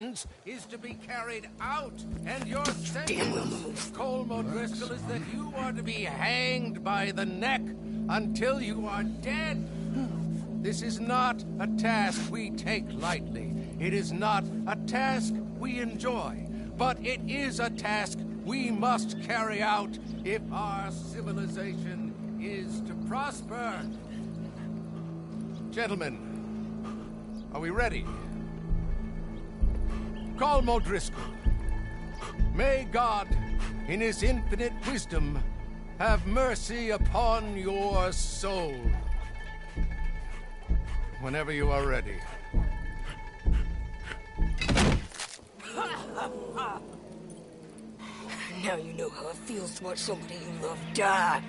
is to be carried out, and your sentence, Colm O'Driscoll, is that you are to be hanged by the neck until you are dead. This is not a task we take lightly. It is not a task we enjoy, but it is a task we must carry out if our civilization is to prosper. Gentlemen, are we ready? Colm O'Driscoll, may God, in his infinite wisdom, have mercy upon your soul. Whenever you are ready. Now you know how it feels to watch somebody you love die.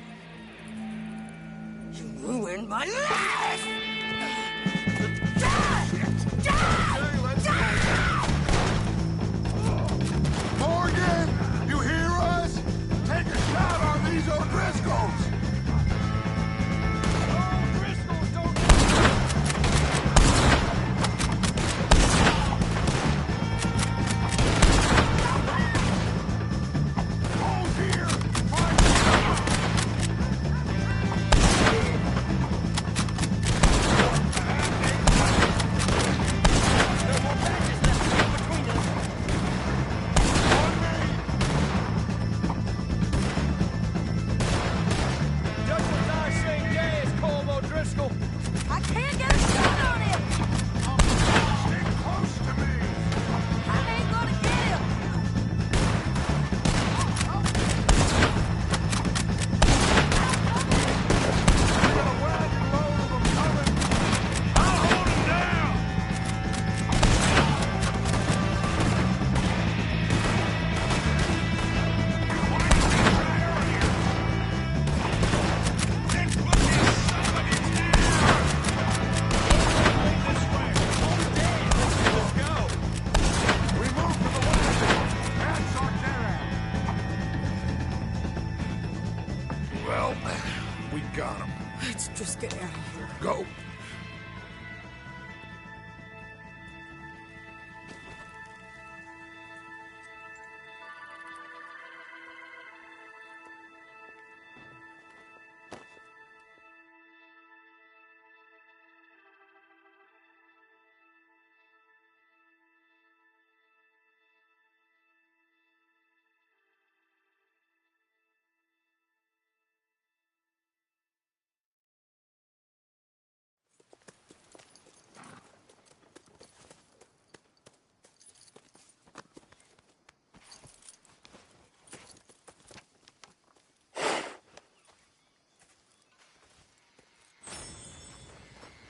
You ruined my life! Morgan, you hear us? Take a shot on these O'Driscolls! Well, we got him. Let's just get out of here. Go.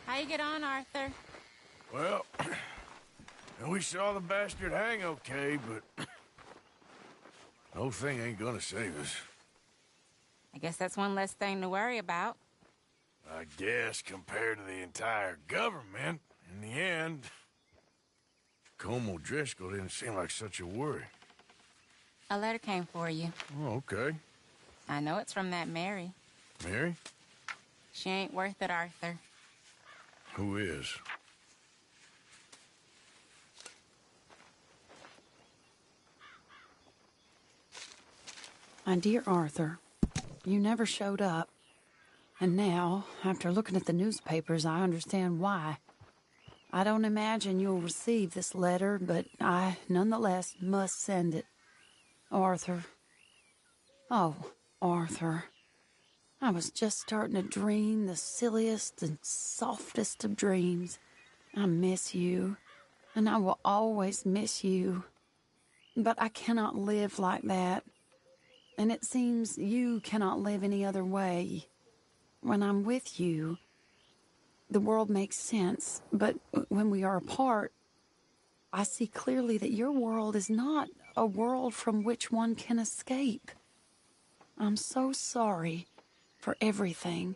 How you get on, Arthur? Well, we saw the bastard hang okay, but the whole thing ain't gonna save us. I guess that's one less thing to worry about. I guess compared to the entire government, in the end, Colm O'Driscoll didn't seem like such a worry. A letter came for you. Oh, okay. I know it's from that Mary. Mary? She ain't worth it, Arthur. Who is? My dear Arthur, you never showed up. And now, after looking at the newspapers, I understand why. I don't imagine you'll receive this letter, but I, nonetheless, must send it. Arthur. Oh, Arthur. I was just starting to dream the silliest and softest of dreams. I miss you, and I will always miss you. But I cannot live like that. And it seems you cannot live any other way. When I'm with you, the world makes sense. But when we are apart, I see clearly that your world is not a world from which one can escape. I'm so sorry for everything.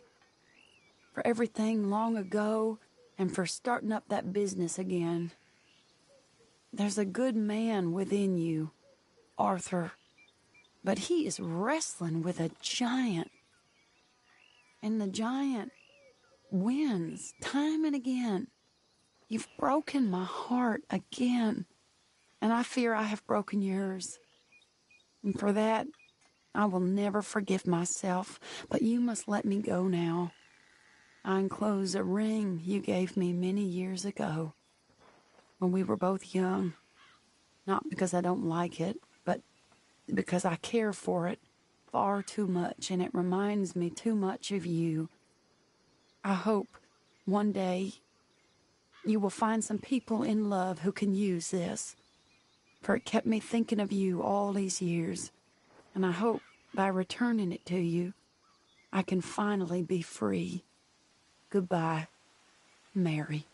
For everything long ago, and for starting up that business again. There's a good man within you, Arthur. But he is wrestling with a giant. And the giant wins time and again. You've broken my heart again. and I fear I have broken yours. And for that, I will never forgive myself, but you must let me go now. I enclose a ring you gave me many years ago, when we were both young. Not because I don't like it, but because I care for it far too much, and it reminds me too much of you. I hope one day you will find some people in love who can use this, for it kept me thinking of you all these years, and I hope by returning it to you, I can finally be free. Goodbye, Mary.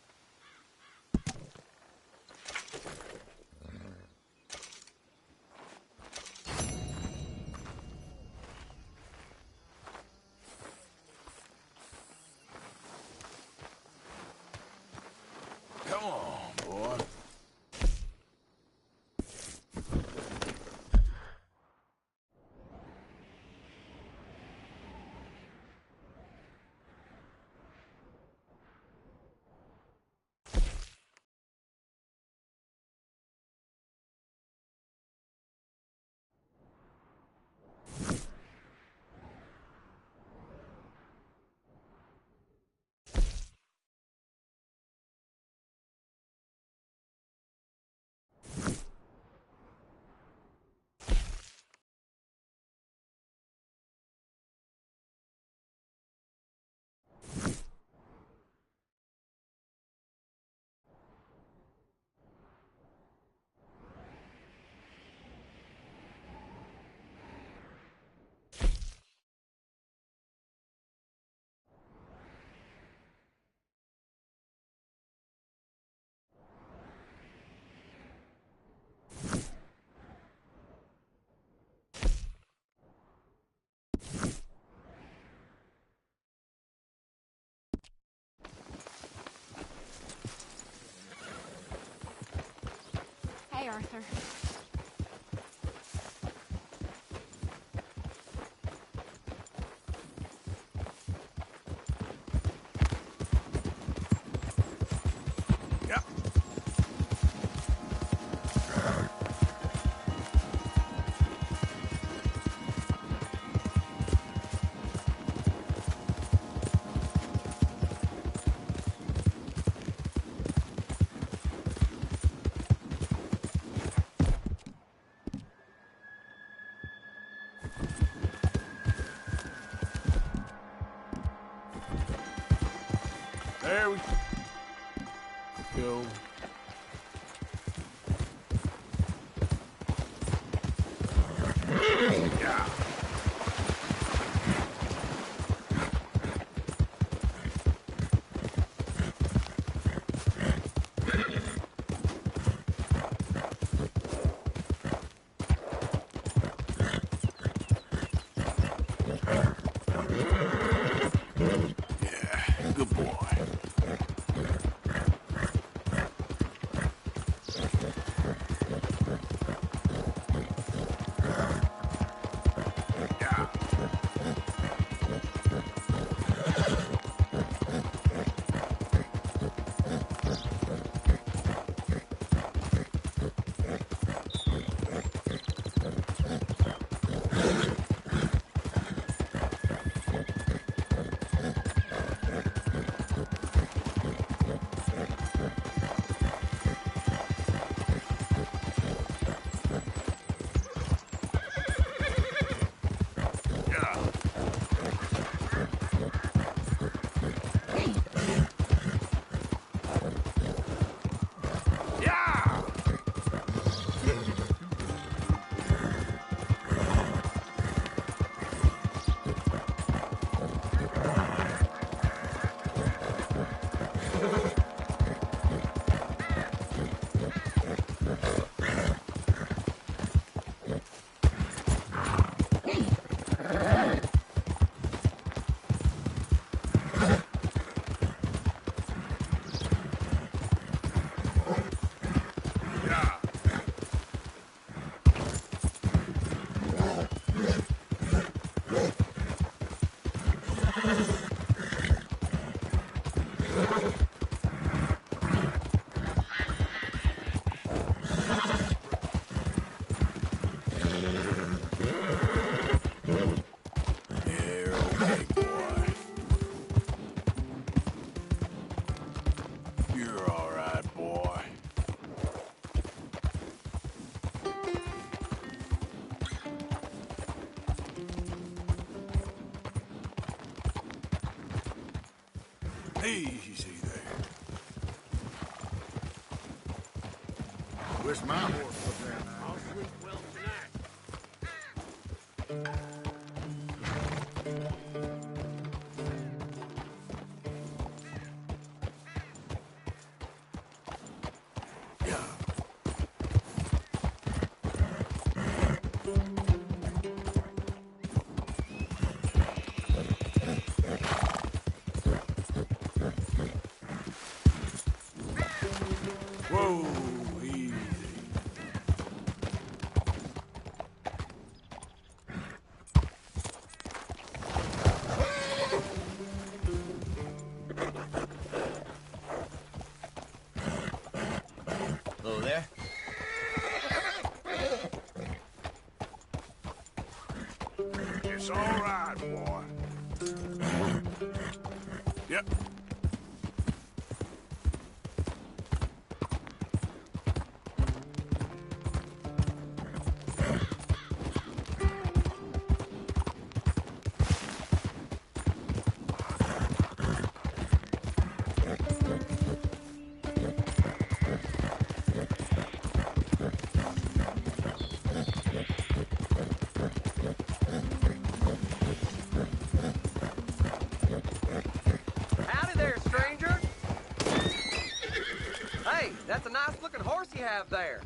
Come on, boy. Hey, Arthur. Yep. There we go. Yeah. Yeah, good boy. Easy there. Wish my horse was there now. I'll sleep well tonight. Whoa, easy. Hello there. It's all right, boy. Yep. Howdy there, stranger. Hey, that's a nice looking horse you have there.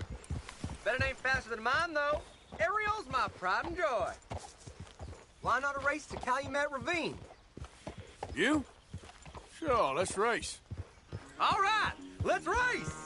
Bet it ain't faster than mine, though. Ariel's my pride and joy. Why not a race to Calumet Ravine? You? Sure, let's race. All right, let's race!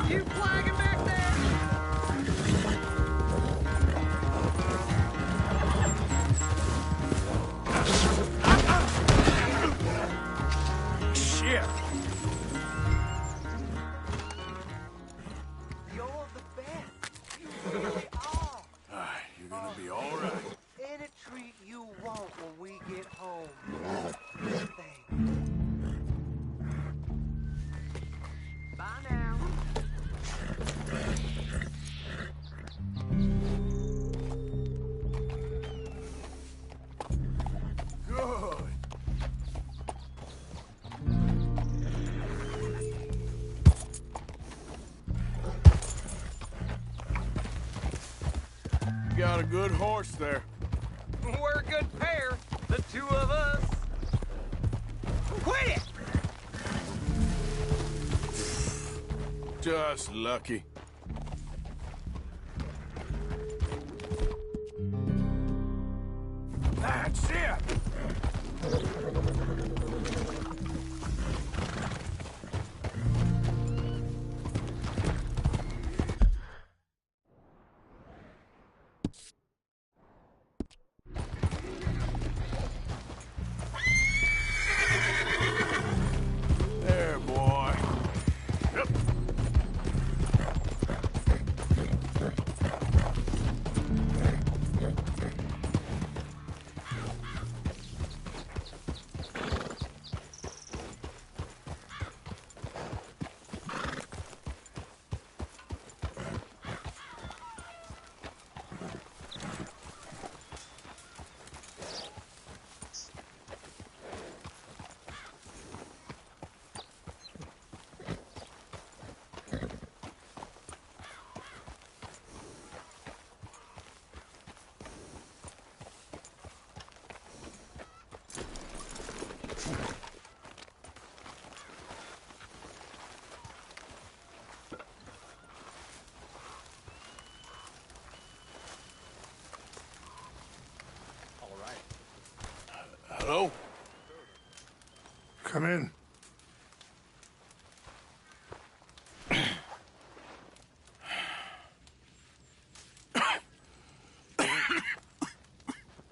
You flagging back there? Shit. You're the best. You really are. You're gonna be all right. Any treat you want when we get home. Thanks. Bye now. Good. You got a good horse there. We're a good pair, the two of us. Quit it! Just lucky. That's it. There, boy. Yep. Hello? Come in.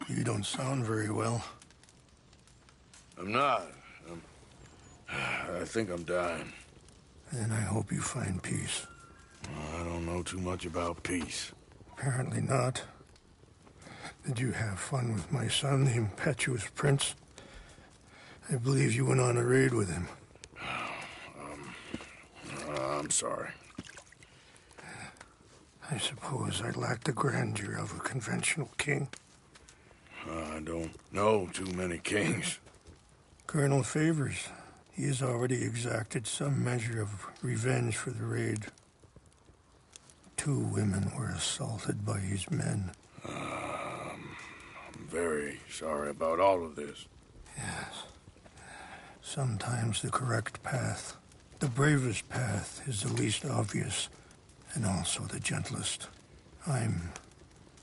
You don't sound very well. I'm not. I think I'm dying. Then I hope you find peace. I don't know too much about peace. Apparently not. Did you have fun with my son, the impetuous prince? I believe you went on a raid with him. I'm sorry. I suppose I lack the grandeur of a conventional king. I don't know too many kings. Colonel Favors, he has already exacted some measure of revenge for the raid. 2 women were assaulted by his men. I'm very sorry about all of this. Yes. Sometimes the correct path, the bravest path, is the least obvious, and also the gentlest. I'm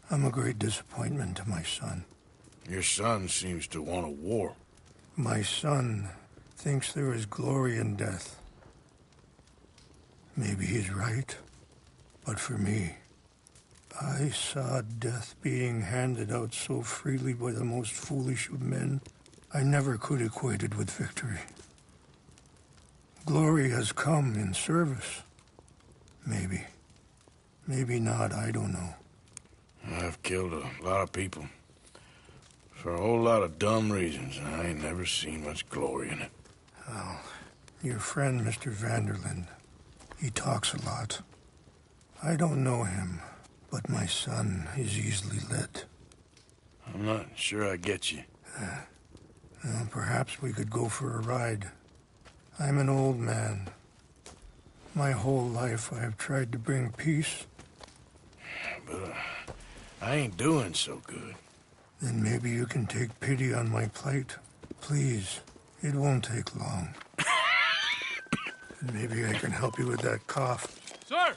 a great disappointment to my son. Your son seems to want a war. My son thinks there is glory in death. Maybe he's right, but for me, I saw death being handed out so freely by the most foolish of men, I never could equate it with victory. Glory has come in service. Maybe. Maybe not, I don't know. I've killed a lot of people. For a whole lot of dumb reasons, and I ain't never seen much glory in it. Oh, your friend, Mr. Vanderlyn, he talks a lot. I don't know him, but my son is easily led. I'm not sure I get you. Well, perhaps we could go for a ride. I'm an old man. My whole life I have tried to bring peace. But I ain't doing so good. Then maybe you can take pity on my plight. Please, it won't take long. And maybe I can help you with that cough. Sir!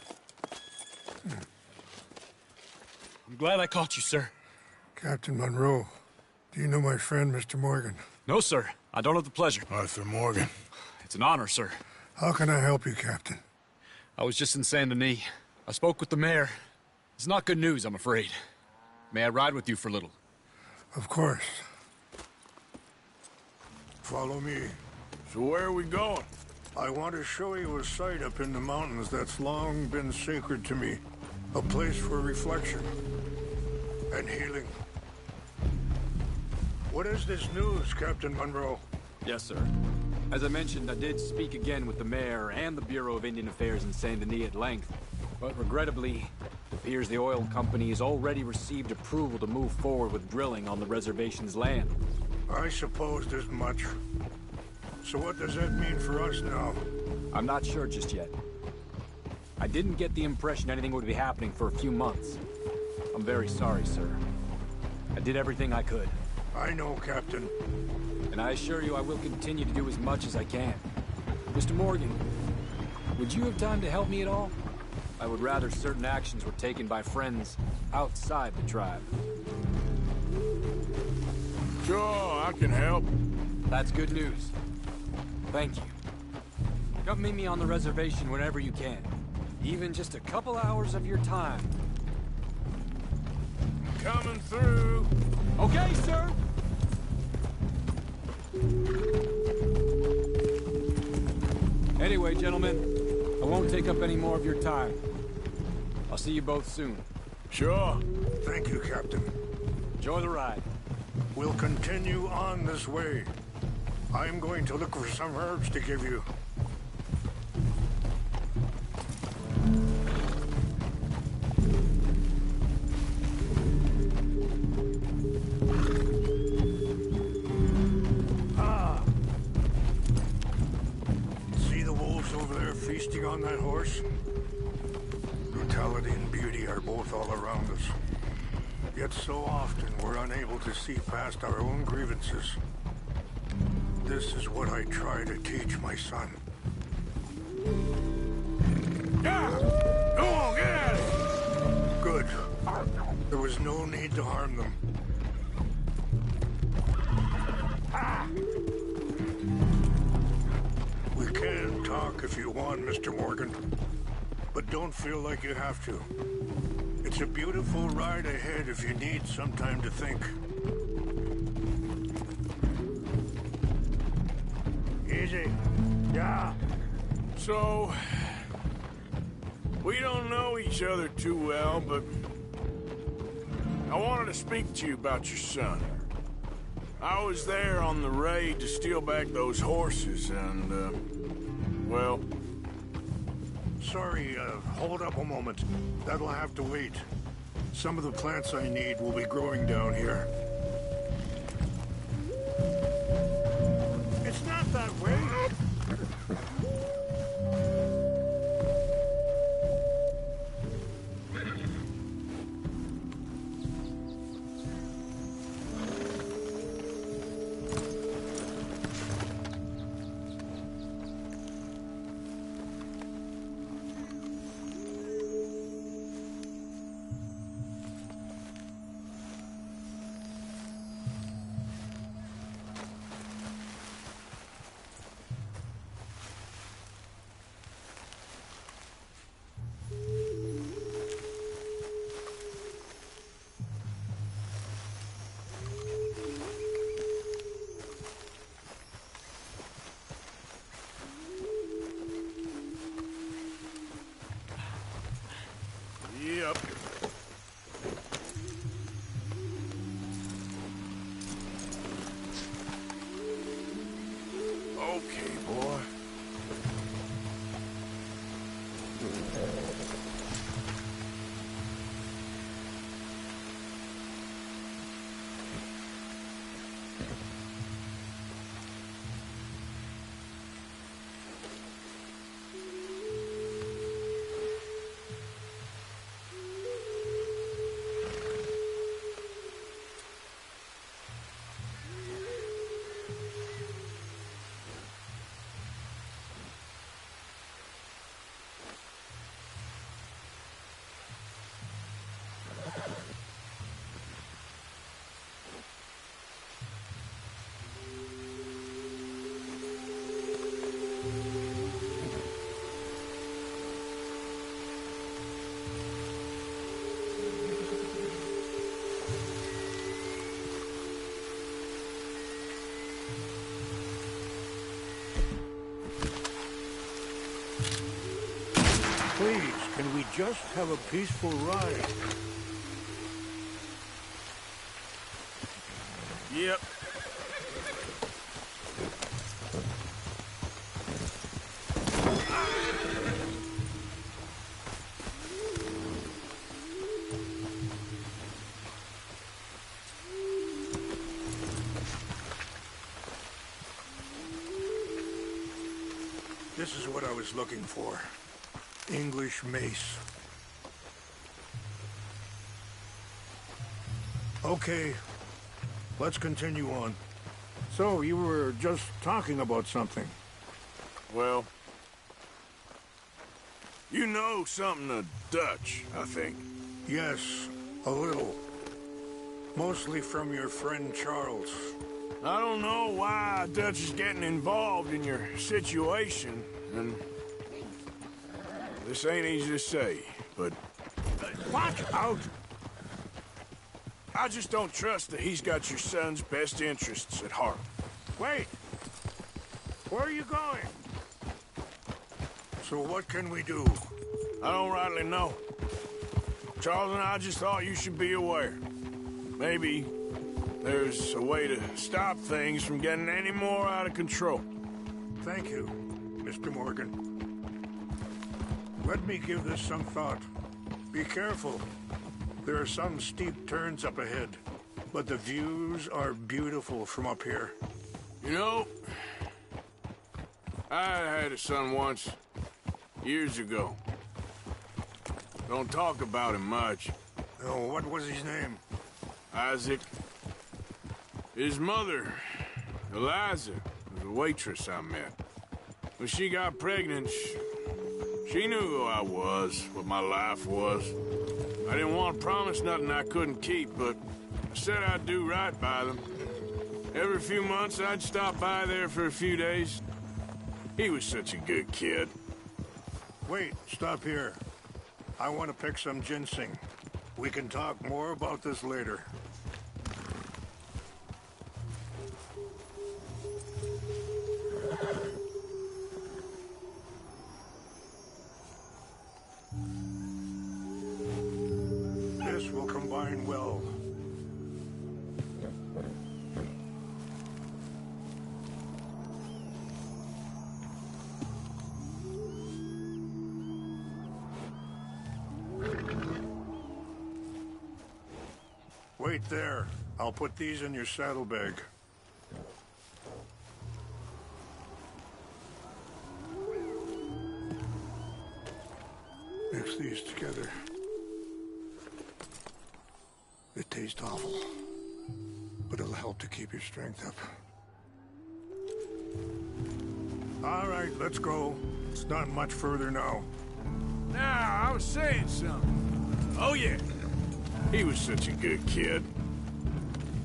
I'm glad I caught you, sir. Captain Monroe, do you know my friend, Mr. Morgan? No, sir. I don't have the pleasure. Arthur Morgan. It's an honor, sir. How can I help you, Captain? I was just in Saint Denis. I spoke with the mayor. It's not good news, I'm afraid. May I ride with you for a little? Of course. Follow me. So where are we going? I want to show you a site up in the mountains that's long been sacred to me. A place for reflection and healing. What is this news, Captain Monroe? Yes, sir. As I mentioned, I did speak again with the mayor and the Bureau of Indian Affairs in Saint Denis at length. But regrettably, it appears the oil company has already received approval to move forward with drilling on the reservation's land. I supposed as much. So what does that mean for us now? I'm not sure just yet. I didn't get the impression anything would be happening for a few months. I'm very sorry, sir. I did everything I could. I know, Captain. And I assure you I will continue to do as much as I can. Mr. Morgan, would you have time to help me at all? I would rather certain actions were taken by friends outside the tribe. Sure, I can help. That's good news. Thank you. Come meet me on the reservation whenever you can. Even just a couple hours of your time. Coming through. Okay, sir! Anyway, gentlemen, I won't take up any more of your time. I'll see you both soon. Sure. Thank you, Captain. Enjoy the ride. We'll continue on this way. I'm going to look for some herbs to give you. See the wolves over there feasting on that horse? Brutality and beauty are both all around us. Yet so often we're unable to see past our own grievances. This is what I try to teach my son. Yeah! Go on, get at it! Good. There was no need to harm them. We can talk if you want, Mr. Morgan. But don't feel like you have to. It's a beautiful ride ahead if you need some time to think. Easy. Yeah. So, we don't know each other too well, but I wanted to speak to you about your son. I was there on the raid to steal back those horses, and, well... Sorry, hold up a moment. That'll have to wait. Some of the plants I need will be growing down here. It's not that way. Yep. Okay, boy. Please, can we just have a peaceful ride? Yep. This is what I was looking for. English mace. Okay, let's continue on. So, you were just talking about something. Well, you know something of Dutch, I think. Yes, a little. Mostly from your friend Charles. I don't know why Dutch is getting involved in your situation, and this ain't easy to say, but... Watch out! I just don't trust that he's got your son's best interests at heart. Wait! Where are you going? So what can we do? I don't rightly know. Charles and I just thought you should be aware. Maybe there's a way to stop things from getting any more out of control. Thank you, Mr. Morgan. Let me give this some thought. Be careful. There are some steep turns up ahead, but the views are beautiful from up here. You know, I had a son once, years ago. Don't talk about him much. Oh, what was his name? Isaac. His mother, Eliza, was a waitress I met. When she got pregnant, she knew who I was, what my life was. I didn't want to promise nothing I couldn't keep, but I said I'd do right by them. Every few months, I'd stop by there for a few days. He was such a good kid. Wait, stop here. I want to pick some ginseng. We can talk more about this later. This will combine well. Wait there. I'll put these in your saddlebag. Mix these together. It tastes awful, but it'll help to keep your strength up. All right, let's go. It's not much further now. Now, I was saying something. Oh, yeah. He was such a good kid.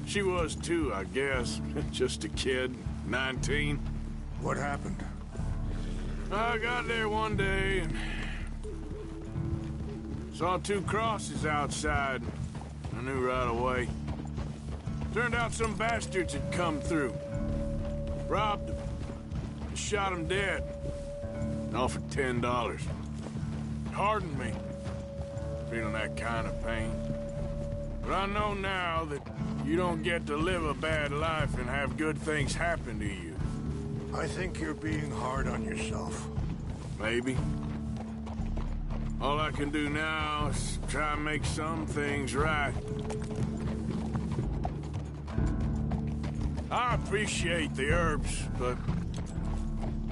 She was too, I guess. Just a kid, 19. What happened? I got there one day and saw two crosses outside. I knew right away. Turned out some bastards had come through. Robbed them. And shot them dead. And offered $10. Hardened me. Feeling that kind of pain. But I know now that you don't get to live a bad life and have good things happen to you. I think you're being hard on yourself. Maybe. All I can do now is try and make some things right. I appreciate the herbs, but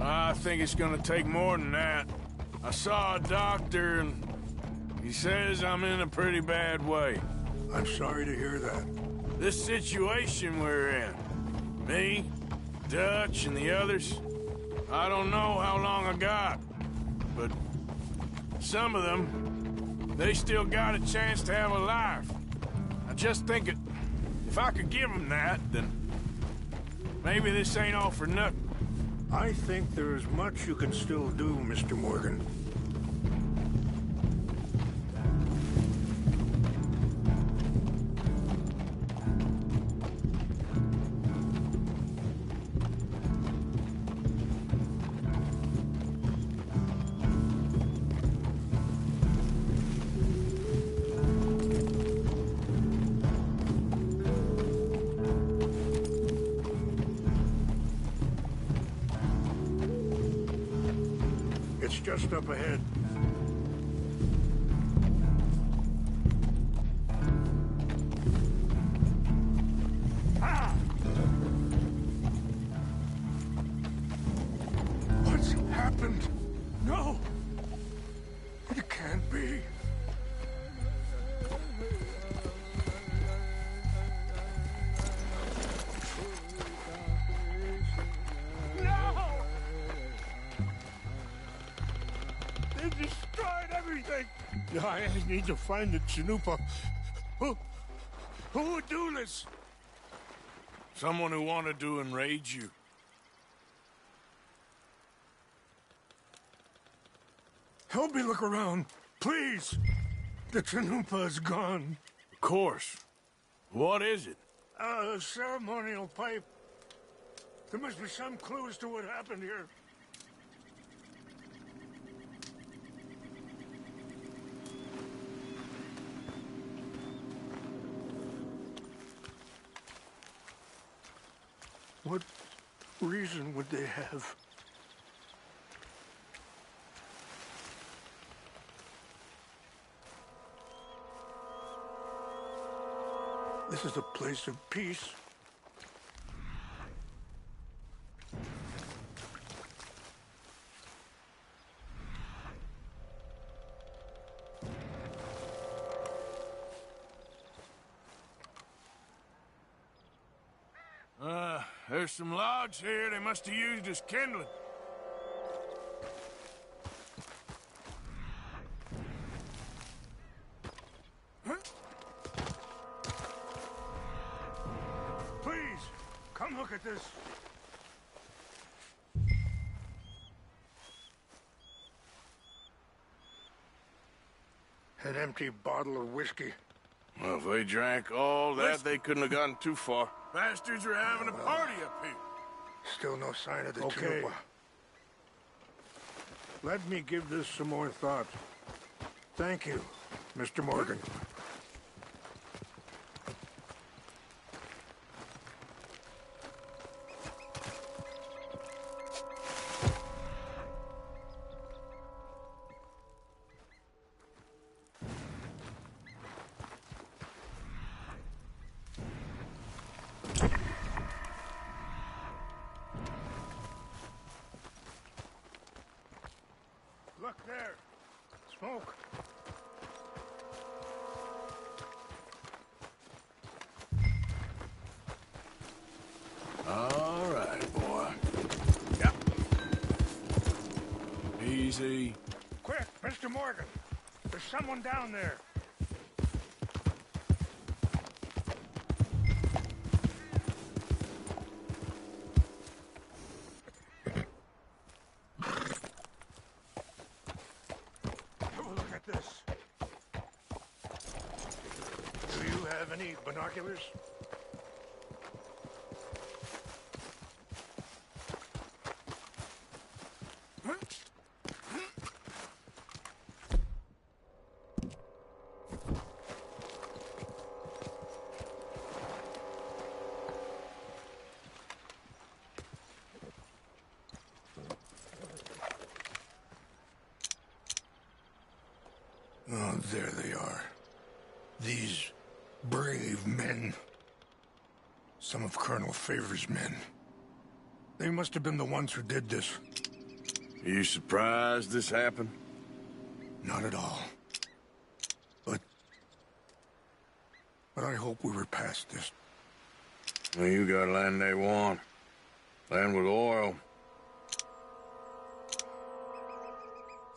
I think it's gonna take more than that. I saw a doctor and he says I'm in a pretty bad way. I'm sorry to hear that. This situation we're in, me, Dutch, and the others, I don't know how long I got, but some of them, they still got a chance to have a life. I just think if I could give them that, then maybe this ain't all for nothing. I think there is much you can still do, Mr. Morgan. It's just up ahead. What's happened? No! It can't be. They destroyed everything! I need to find the Chanupa. Who would do this? Someone who wanted to enrage you. Help me look around, please. The Chanupa is gone. Of course. What is it? A ceremonial pipe. There must be some clue as to what happened here. What reason would they have? This is a place of peace. There's some logs here they must have used as kindling. Please, Come look at this. An empty bottle of whiskey. Well, if they drank all that, they couldn't have gotten too far. Bastards are having a party up here. Still no sign of the Chihuahua. Let me give this some more thought. Thank you, Mr. Morgan. Look there. Smoke. All right, boy. Yeah. Easy. Quick, Mr. Morgan. There's someone down there. Look at this. Do you have any binoculars? Oh, there they are. These brave men. Some of Colonel Favor's men. They must have been the ones who did this. You surprised this happened? Not at all. But I hope we were past this. Well, you got land they want. Land with oil.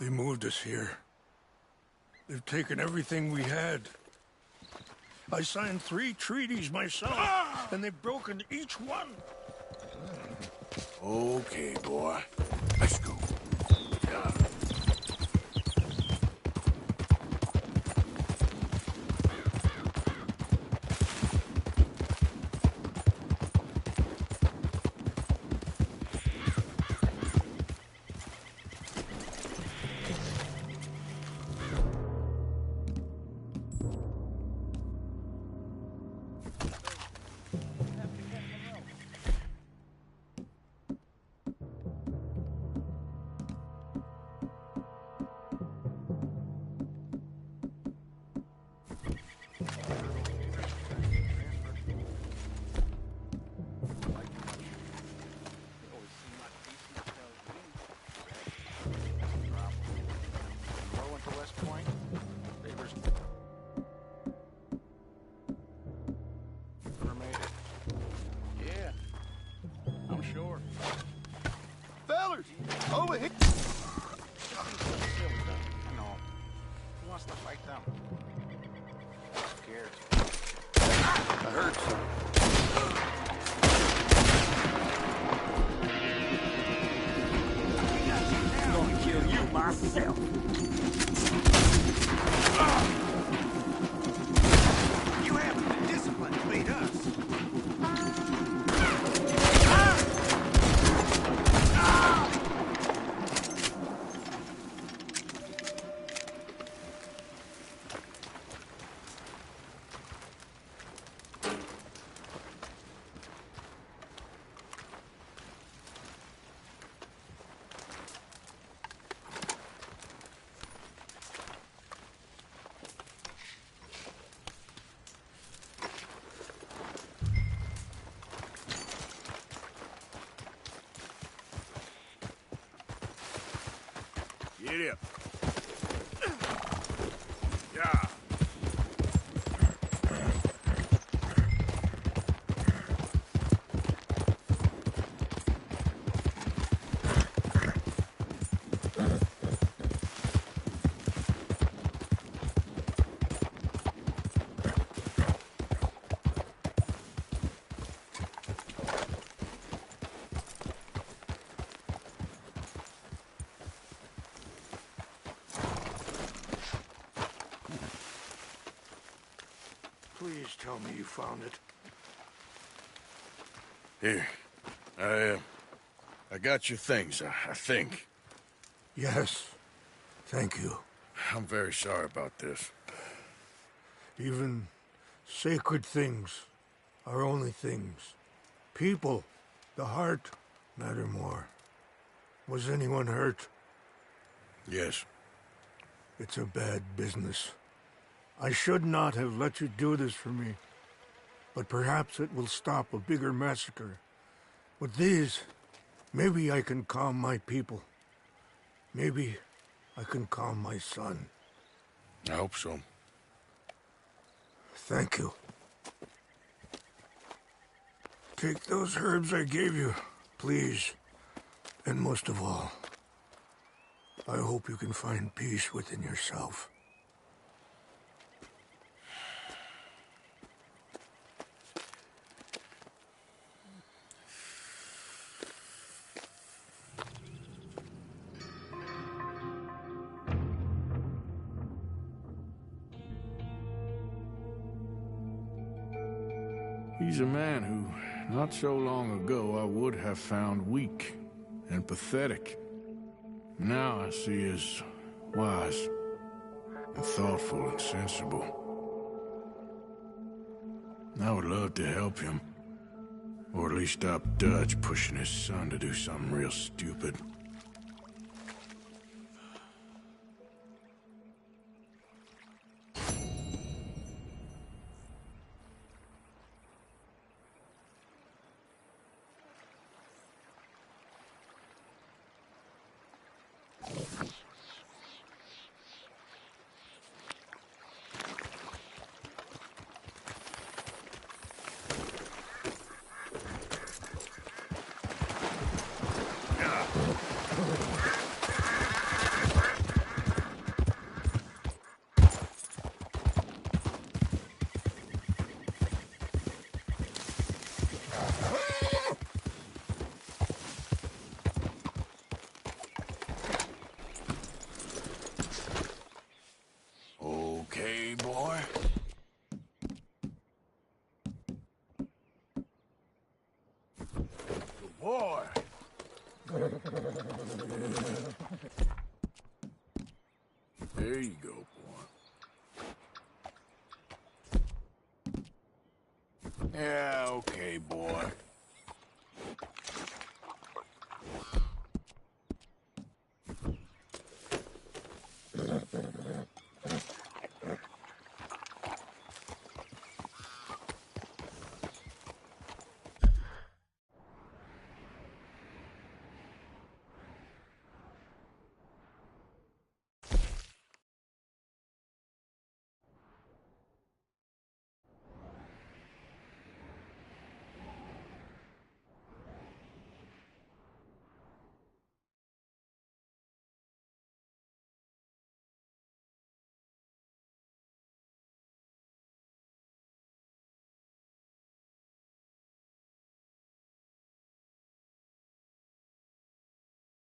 They moved us here. They've taken everything we had. I signed 3 treaties myself, and they've broken each one. Okay, boy. Let's go. Yeah. Fellers, over here. I know. Who wants to fight them? I'm scared. I heard something. I'm gonna kill you myself. You haven't the discipline to beat us. Get up. Yeah. Please tell me you found it. Here. I got your things, I think. Yes. Thank you. I'm very sorry about this. Even sacred things are only things. People, the heart, matter more. Was anyone hurt? Yes. It's a bad business. I should not have let you do this for me. But perhaps it will stop a bigger massacre. With these, maybe I can calm my people. Maybe I can calm my son. I hope so. Thank you. Take those herbs I gave you, please. And most of all, I hope you can find peace within yourself. He's a man who, not so long ago, I would have found weak and pathetic. Now I see as wise and thoughtful and sensible. I would love to help him, or at least stop Dutch pushing his son to do something real stupid. Okay, boy. Good boy. There you go, boy. Yeah, okay, boy.